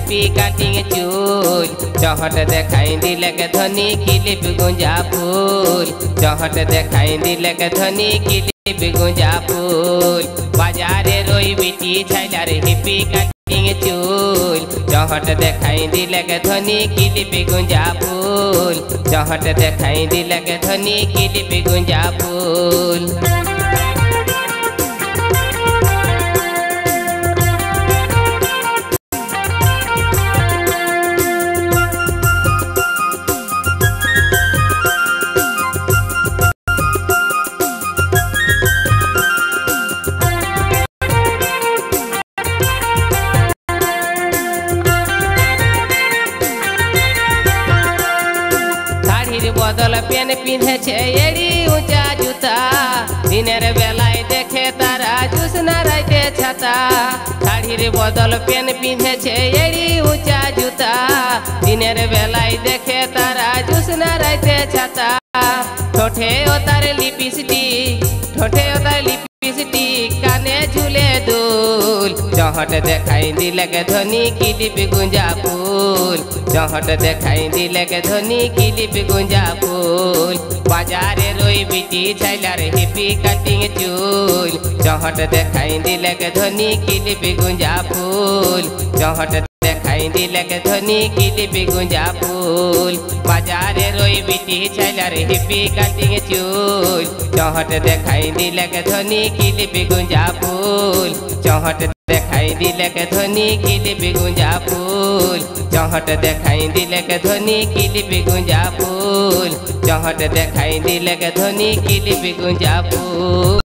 Hippie cutting चूल चहट देखाई दिल के धनी क्लिप गुंजा फूल चहट देखाई दिल के धनी क्लिप गुंजा फूल बाजारे रोई बिटी छैलार हिप्पी काटिंग चूल चहट देखाई दिल के धनी क्लिप गुंजा फूल चहट देखाई दिल के धनी क्लिप गुंजा फूल। बदल पेन पिंधे छे एड़ी ऊंचा जूता दिनेर बेलाय देखे तारा जुसना राइते छाता शाड़ीर बदल पेन पिंधे छे एड़ी ऊंचा जूता दिनेर बेलाय देखे तारा जुसना राइते छाता ठोठे ओतार लिपस्टिक ठोठे ओतार लिपस्टिक काने झूले दुल चहट देखाई दिल के धनी क्लिप गुंजा फूल चहट देखाई दिल के धनी क्लिप गुंजा फूल बाजारे रोई बिटी छैलार हिप्पी काटिंग चूल चहट देखाई दिल के धनी क्लिप गुंजा फूल चहट देखाई दिल के धनी क्लिप गुंजा फूल बाजारे रोई बिटी छैलार हिप्पी काटिंग चूल चहट देखाई दिल के धनी क्लिप गुंजा फूल चहट देखाई दिल के धनी क्लिप गुंजा फूल चहट देखाई दिल के धनी क्लिप गुंजा फूल चहट देखाई दिल के धनी क्लिप गुंजा फूल।